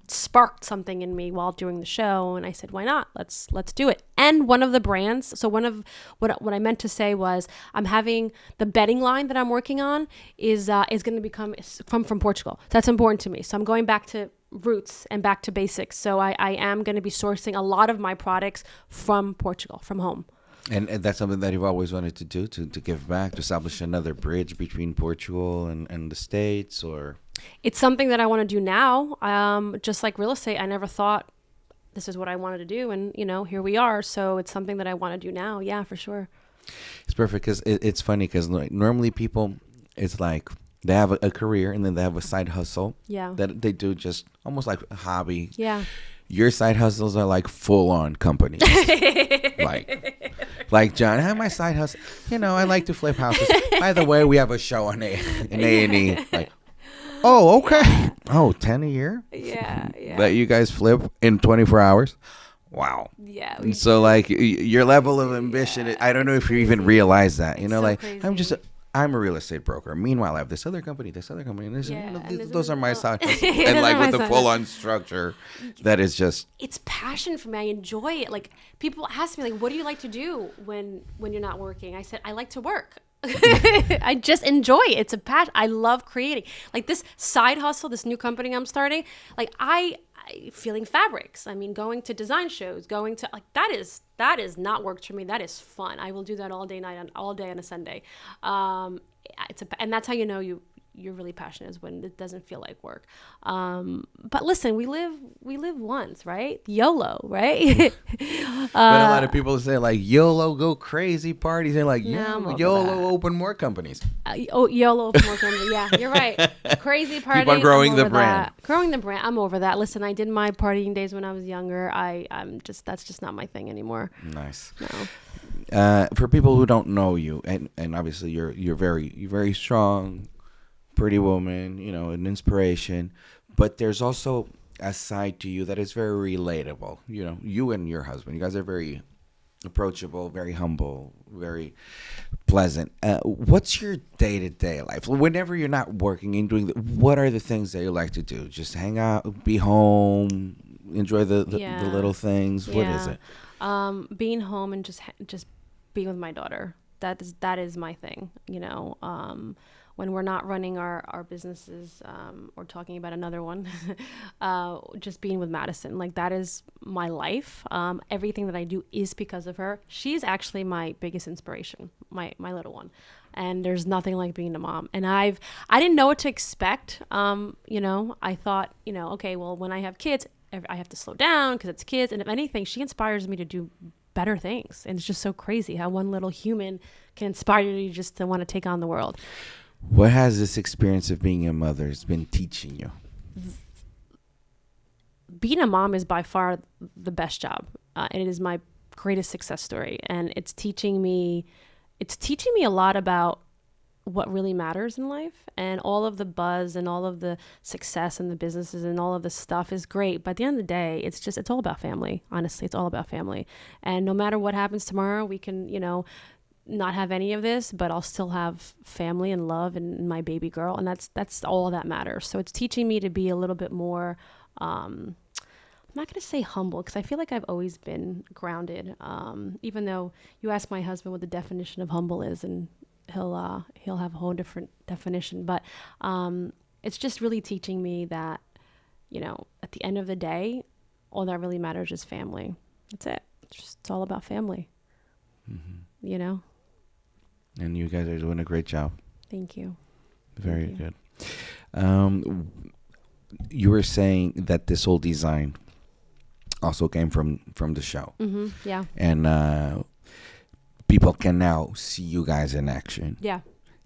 sparked something in me while doing the show, and I said, why not? Let's do it. And one of the brands, so one of what I meant to say was I'm having the bedding line that I'm working on is going to become from Portugal. That's important to me. So I'm going back to roots and back to basics. So I am going to be sourcing a lot of my products from Portugal, from home. And that's something that you've always wanted to do, to give back, to establish another bridge between Portugal and the States, or? It's something that I want to do now. Just like real estate, I never thought this is what I wanted to do. And, here we are. So it's something that I want to do now. Yeah, for sure. It's perfect because it's funny because normally people, it's like they have a career and then they have a side hustle. Yeah. That they do just almost like a hobby. Yeah. Your side hustles are like full-on companies. like John, I have my side hustle. I like to flip houses. By the way, we have a show on A&E. Like, oh, okay. Yeah. Oh, 10 a year? Yeah. That you guys flip in 24 hours? Wow. Yeah. So, like, your level of ambition, I don't know if you even realize that. So like, crazy. I'm a real estate broker. Meanwhile, I have this other company, and this, Yeah, and those are my side hustles. Those And are like my with the side full-on structure, that is just it's passion for me. I enjoy it. Like people ask me, like, what do you like to do when you're not working? I said, I like to work. I just enjoy it. It's a passion. I love creating. Like this side hustle, this new company I'm starting. Like I feeling fabrics. I mean, going to design shows, going to like that is not work for me. That is fun. I will do that all day on a Sunday. And that's how you know you're really passionate, is when it doesn't feel like work. But listen, we live once, right? YOLO, right? but a lot of people say like YOLO, go crazy parties. They're like, No, YOLO, open more companies. YOLO, more company. Yeah, you're right. Crazy party. Keep on growing I'm the over brand. that. Growing the brand. I'm over that. Listen, I did my partying days when I was younger. That's just not my thing anymore. Nice. No. For people who don't know you, and obviously you're very strong, pretty woman, an inspiration, but there's also a side to you that is very relatable. You and your husband, you guys are very approachable, very humble, very pleasant. What's your day-to-day life? Whenever you're not working and doing what are the things that you like to do? Just hang out, be home, enjoy the little things. What is it? Being home and just being with my daughter. That is my thing. When we're not running our businesses or talking about another one, just being with Madison, like that is my life. Everything that I do is because of her. She's actually my biggest inspiration, my little one. And there's nothing like being a mom. And I didn't know what to expect. I thought, okay, well, when I have kids, I have to slow down because it's kids. And if anything, she inspires me to do better things. And it's just so crazy how one little human can inspire you just to want to take on the world. What has this experience of being a mother been teaching you? Being a mom is by far the best job. And it is my greatest success story. And it's teaching me a lot about what really matters in life. And all of the buzz and all of the success and the businesses and all of the stuff is great. But at the end of the day, it's all about family. Honestly, it's all about family. And no matter what happens tomorrow, we can, not have any of this, but I'll still have family and love and my baby girl. And that's all that matters. So it's teaching me to be a little bit more, I'm not going to say humble, because I feel like I've always been grounded. Even though you ask my husband what the definition of humble is, and he'll have a whole different definition. But it's just really teaching me that, at the end of the day, all that really matters is family. That's it. It's all about family. Mm-hmm. And you guys are doing a great job. Thank you. Very good. You were saying that this whole design also came from the show. Mm-hmm. Yeah. And people can now see you guys in action. Yeah.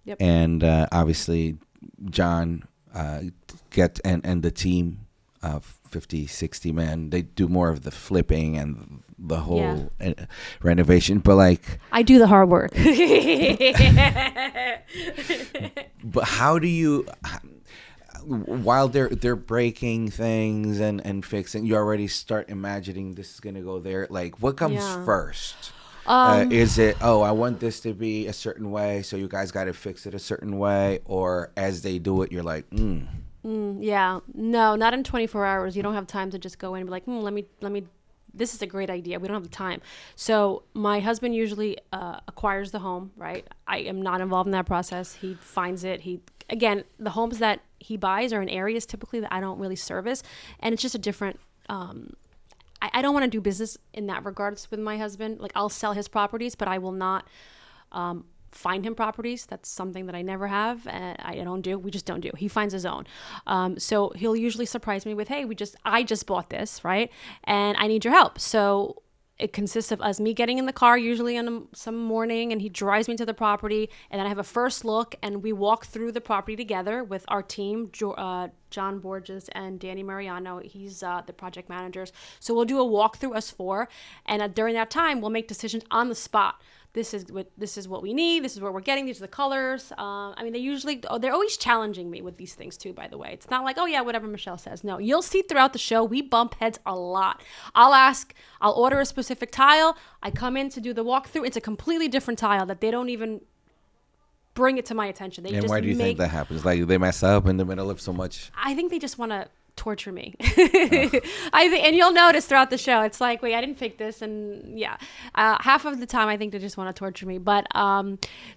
Yep. And obviously, John and the team of 50, 60 men, they do more of the flipping and the whole renovation. But like, I do the hard work. But how do you, while they're breaking things and fixing, you already start imagining this is gonna go there? Like, what comes first? Is it, I want this to be a certain way, so you guys got to fix it a certain way? Or as they do it, you're like, yeah, no, not in 24 hours. You don't have time to just go in and be like, let me, this is a great idea. We don't have the time. So my husband usually acquires the home, right? I am not involved in that process. He finds it. Again, the homes that he buys are in areas typically that I don't really service. And it's just a different, I don't want to do business in that regards with my husband. Like, I'll sell his properties, but I will not find him properties. That's something that I never have, and I don't do. We just don't do. He finds his own. So he'll usually surprise me with, "Hey, I just bought this, right? And I need your help." So it consists of me getting in the car, usually on some morning, and he drives me to the property, and then I have a first look, and we walk through the property together with our team, John Borges and Danny Mariano. He's the project managers. So we'll do a walkthrough, us four, and during that time, we'll make decisions on the spot. This is what we need. This is what we're getting. These are the colors. I mean, they're always challenging me with these things too, by the way. It's not like, oh yeah, whatever Michelle says. No, you'll see throughout the show, we bump heads a lot. I'll order a specific tile. I come in to do the walkthrough. It's a completely different tile that they don't even bring it to my attention. They And just why do you think that happens? Like they mess up in the middle of so much? I think they just want to torture me. I think, and you'll notice throughout the show, it's like, wait, I didn't pick this, and half of the time I think they just want to torture me. But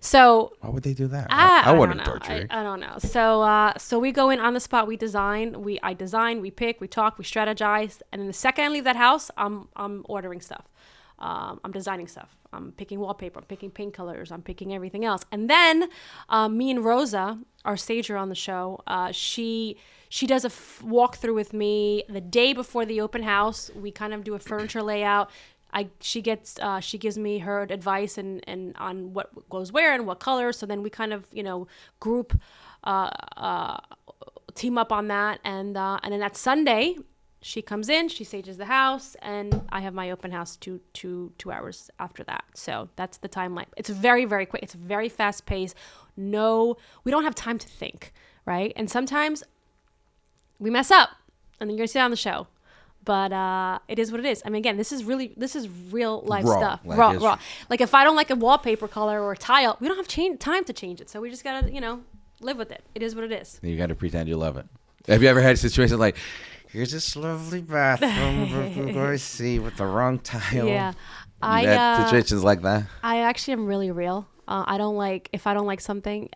so why would they do that? I wouldn't don't know. torture you. I don't know. So we go in on the spot. We design. I design. We pick. We talk. We strategize. And then the second I leave that house, I'm ordering stuff. I'm designing stuff. I'm picking wallpaper. I'm picking paint colors. I'm picking everything else. And then me and Rosa, our stager on the show, she does a walkthrough with me the day before the open house. We kind of do a furniture layout. She gives me her advice and on what goes where and what colors. So then we kind of group team up on that, and then that Sunday she comes in, she stages the house, and I have my open house two hours after that. So that's the timeline. It's very, very quick. It's very fast paced. No, we don't have time to think, right? And sometimes we mess up, and then you're gonna see it on the show. But it is what it is. I mean, again, this is real life stuff. Raw. Like if I don't like a wallpaper color or a tile, we don't have time to change it. So we just gotta, live with it. It is what it is. You gotta pretend you love it. Have you ever had situations like, here's this lovely bathroom I see with the wrong tile? Yeah, You had situations like that. I actually am really real. If I don't like something,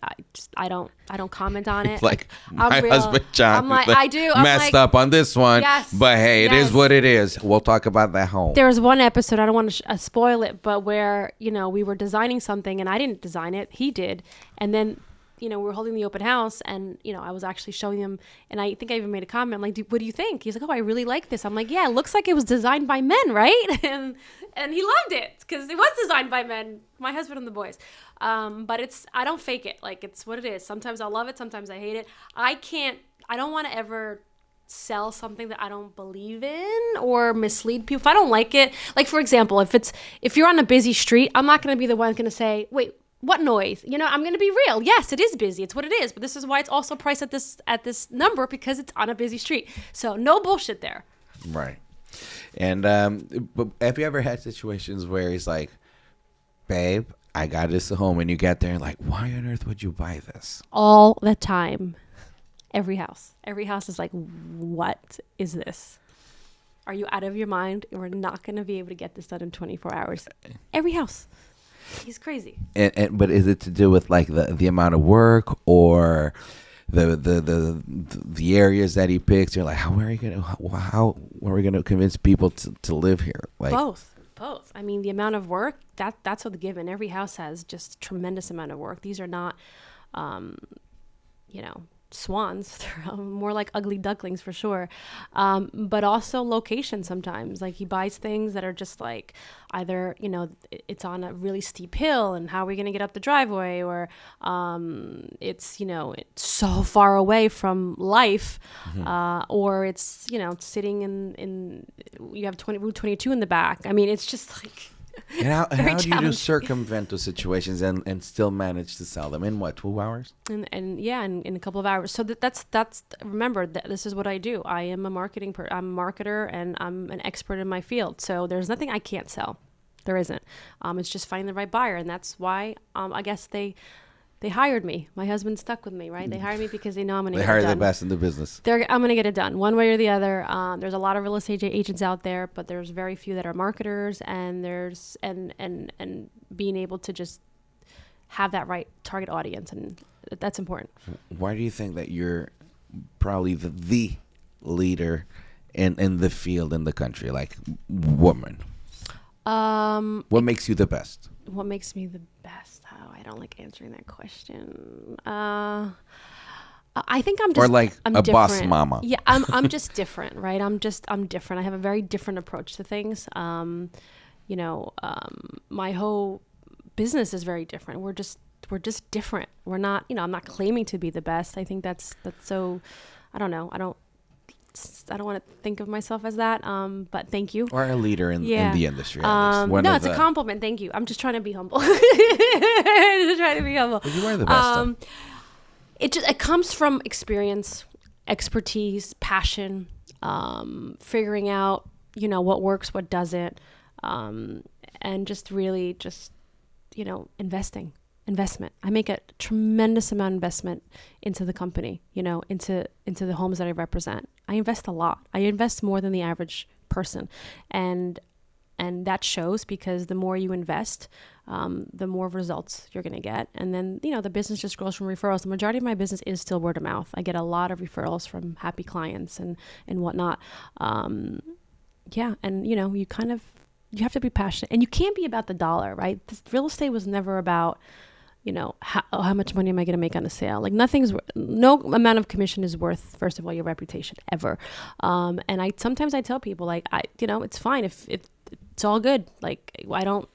I don't comment on it. Like my husband John, I'm like, I do. I'm messed up on this one. Yes, but hey, it is what it is. We'll talk about that home. There was one episode, I don't want to spoil it, but where we were designing something and I didn't design it, he did, and then we were holding the open house, and I was actually showing him, and I think I even made a comment. I'm like, what do you think? He's like, oh, I really like this. I'm like, yeah, it looks like it was designed by men, right? and he loved it because it was designed by men, my husband and the boys. But I don't fake it. Like, it's what it is. Sometimes I love it, sometimes I hate it. I don't want to ever sell something that I don't believe in or mislead people. If I don't like it, like for example, if you're on a busy street, I'm not going to be the one going to say, wait, what noise? I'm going to be real. Yes, it is busy. It's what it is. But this is why it's also priced at this number, because it's on a busy street. So no bullshit there. Right. And but have you ever had situations where he's like, babe, I got this at home, and you get there and like, why on earth would you buy this? All the time. Every house is like, what is this? Are you out of your mind? We're not going to be able to get this done in 24 hours. Every house. He's crazy. But is it to do with like the amount of work or the areas that he picks? You're like, how are we gonna convince people to live here? Like both. I mean, the amount of work that's a given. Every house has just tremendous amount of work. These are not, swans. They're more like ugly ducklings for sure. But also location sometimes. Like he buys things that are just like either, it's on a really steep hill and how are we going to get up the driveway, or it's, it's so far away from life, or it's, sitting in you have Route 22 in the back. I mean, it's just like... And how do you circumvent those situations and still manage to sell them in 2 hours? In a couple of hours. So that's remember that this is what I do. I am I'm a marketer, and I'm an expert in my field. So there's nothing I can't sell. There isn't. It's just finding the right buyer, and that's why I guess they hired me. My husband stuck with me, right? They hired me because they know I'm going to get it done. They hire the best in the business. I'm going to get it done one way or the other. There's a lot of real estate agents out there, but there's very few that are marketers, and there's and being able to just have that right target audience, and that's important. Why do you think that you're probably the leader in the field in the country, like woman? What makes you the best? What makes me the best? Oh, I don't like answering that question. I think I'm just... Or like I'm a different. boss mama. Yeah, I'm just different, right? I'm different. I have a very different approach to things. My whole business is very different. We're just different. We're not, I'm not claiming to be the best. I think that's so, I don't know. I don't want to think of myself as that, but thank you. Or a leader in the industry. No, it's a compliment. Thank you. I'm just trying to be humble. But you are the best. It comes from experience, expertise, passion, figuring out, what works, what doesn't, and just really investing. investment. I make a tremendous amount of investment into the company, into the homes that I represent. I invest a lot. I invest more than the average person. And that shows, because the more you invest, the more results you're going to get. And then, the business just grows from referrals. The majority of my business is still word of mouth. I get a lot of referrals from happy clients and whatnot. And you have to be passionate, and you can't be about the dollar, right? This real estate was never about, how much money am I going to make on a sale? Like no amount of commission is worth, first of all, your reputation ever. And sometimes I tell people, like, it's fine if it's all good. Like, I don't,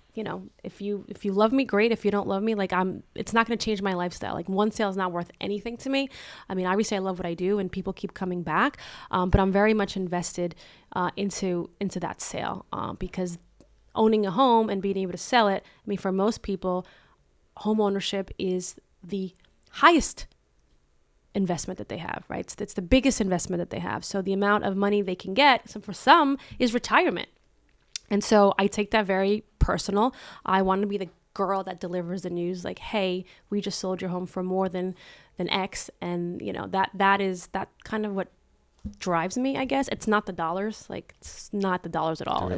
if you love me, great. If you don't love me, like, it's not going to change my lifestyle. Like, one sale is not worth anything to me. I mean, obviously I love what I do and people keep coming back. But I'm very much invested, into that sale, because owning a home and being able to sell it, I mean, for most people, home ownership is the highest investment that they have, right? It's the biggest investment that they have. So the amount of money they can get, for some, is retirement. And so I take that very personal. I want to be the girl that delivers the news, like, hey, we just sold your home for more than X. And, that kind of what drives me, I guess. It's not the dollars. Like, it's not the dollars at all.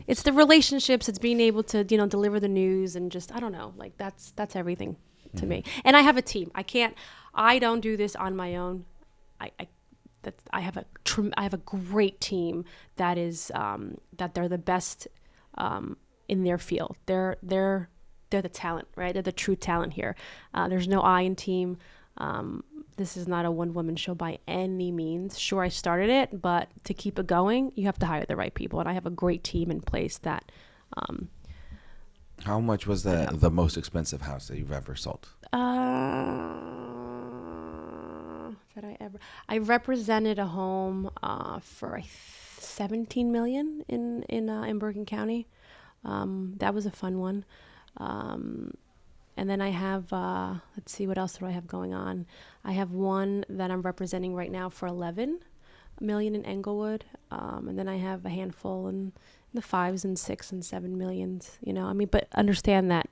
It's the relationships. It's being able to, deliver the news, and just, I don't know, like, that's everything to me. And I have a team. I don't do this on my own. I have a great team that is, that they're the best, in their field. They're the talent, right? They're the true talent here. There's no I in team. This is not a one-woman show by any means. Sure, I started it, but to keep it going, you have to hire the right people. And I have a great team in place that... How much was the most expensive house that you've ever sold? I represented a home for 17 million in Bergen County. That was a fun one. And then I have, let's see, what else do I have going on? I have one that I'm representing right now for 11 million in Englewood. And then I have a handful in the 5s and 6 and 7 millions, but understand that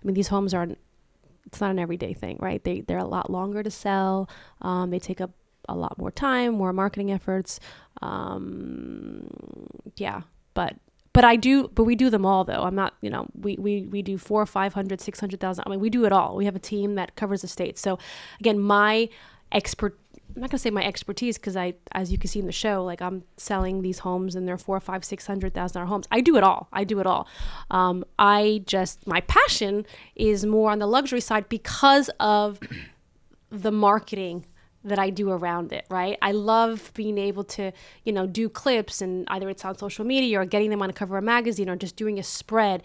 these homes it's not an everyday thing, right? They're a lot longer to sell. They take up a lot more time, more marketing efforts. But we do them all, though. I'm not, we do 400, 500, 600,000. I mean, we do it all. We have a team that covers the state. So again, I'm not going to say my expertise, because as you can see in the show, like, I'm selling these homes and they're $400,000, $500,000, $600,000 homes. I do it all. My passion is more on the luxury side because of the marketing that I do around it, right? I love being able to, do clips, and either it's on social media or getting them on a cover of a magazine or just doing a spread.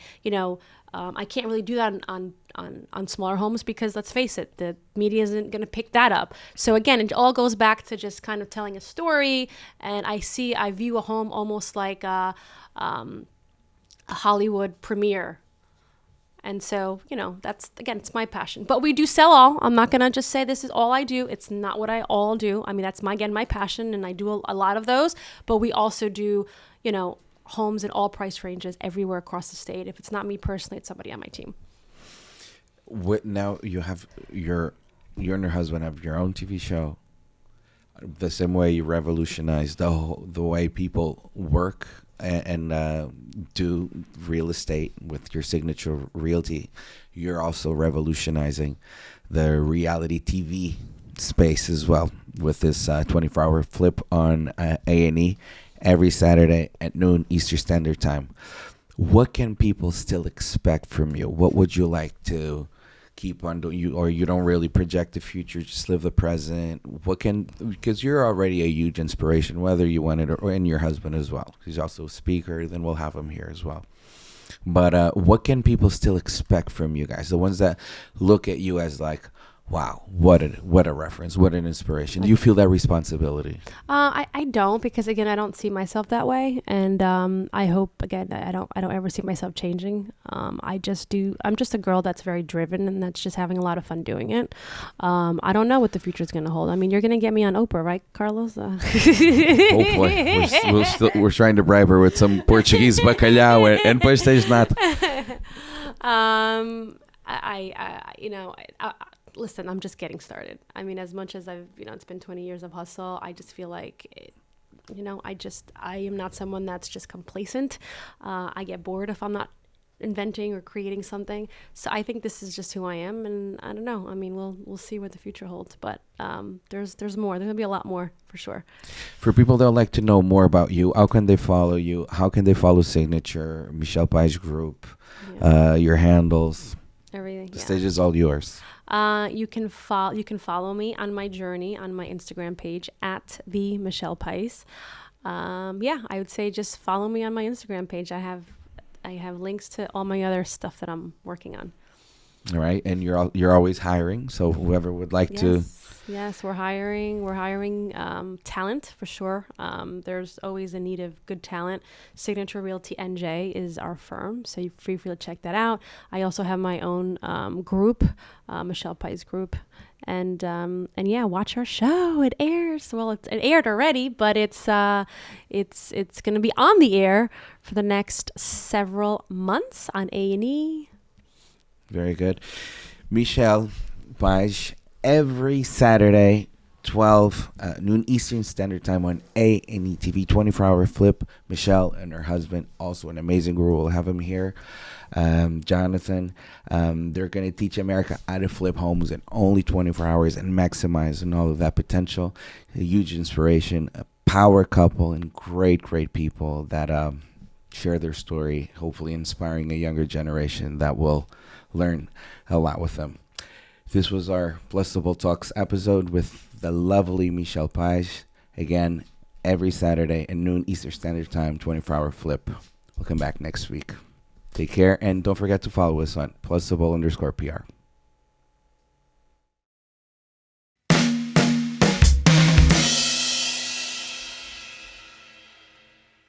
I can't really do that on smaller homes because, let's face it, the media isn't going to pick that up. So again, it all goes back to just kind of telling a story. And I view a home almost like a Hollywood premiere. And so, that's, again, it's my passion. But we do sell all. I'm not going to just say this is all I do. It's not what I all do. I mean, that's my passion, and I do a lot of those. But we also do, homes in all price ranges everywhere across the state. If it's not me personally, it's somebody on my team. Now you have you and your husband have your own TV show. The same way you revolutionized the way people work and do real estate with your signature realty, you're also revolutionizing the reality TV space as well with this 24-hour flip on A&E every Saturday at noon Eastern Standard Time. What can people still expect from you? What would you like to keep on doing? Or you don't really project the future, just live the present? Because you're already a huge inspiration, whether you want it and your husband as well. He's also a speaker, then we'll have him here as well. But what can people still expect from you guys? The ones that look at you as like, wow, what a reference, what an inspiration. Do you feel that responsibility? I don't, because again, I don't see myself that way, and I hope, again, I don't ever see myself changing. I'm just a girl that's very driven and that's just having a lot of fun doing it. I don't know what the future is going to hold. I mean, you're going to get me on Oprah, right, Carlos? Hopefully. We're trying to bribe her with some Portuguese bacalhau and depois tens nada. Listen, I'm just getting started. I mean, as much as it's been 20 years of hustle, I just feel like, I am not someone that's just complacent. I get bored if I'm not inventing or creating something. So I think this is just who I am, and I don't know. I mean, we'll see what the future holds, but there's more. There's gonna be a lot more for sure. For people that would like to know more about you, how can they follow you? How can they follow Signature, Michelle Pais Group, your handles? Everything. The stage is all yours. You can follow me on my journey on my Instagram page at the Michelle Pais. I would say just follow me on my Instagram page. I have links to all my other stuff that I'm working on. All right, and you're always hiring, so whoever would like to. Yes, we're hiring talent for sure. There's always a need of good talent. Signature Realty NJ is our firm, so you're free to check that out. I also have my own group, Michelle Pais Group, and watch our show. It airs. Well, it aired already, but it's going to be on the air for the next several months on A&E. Very good. Michelle Pais, every Saturday, 12 noon Eastern Standard Time on A&E TV, 24-hour flip. Michelle and her husband, also an amazing guru. We'll have him here. Jonathan, they're going to teach America how to flip homes in only 24 hours and maximize on all of that potential. A huge inspiration, a power couple, and great, great people that share their story, hopefully inspiring a younger generation that will learn a lot with them. This was our Plusable Talks episode with the lovely Michelle Pais. Again, every Saturday at noon Eastern Standard Time, 24-hour flip. We'll come back next week. Take care, and don't forget to follow us on +able_PR.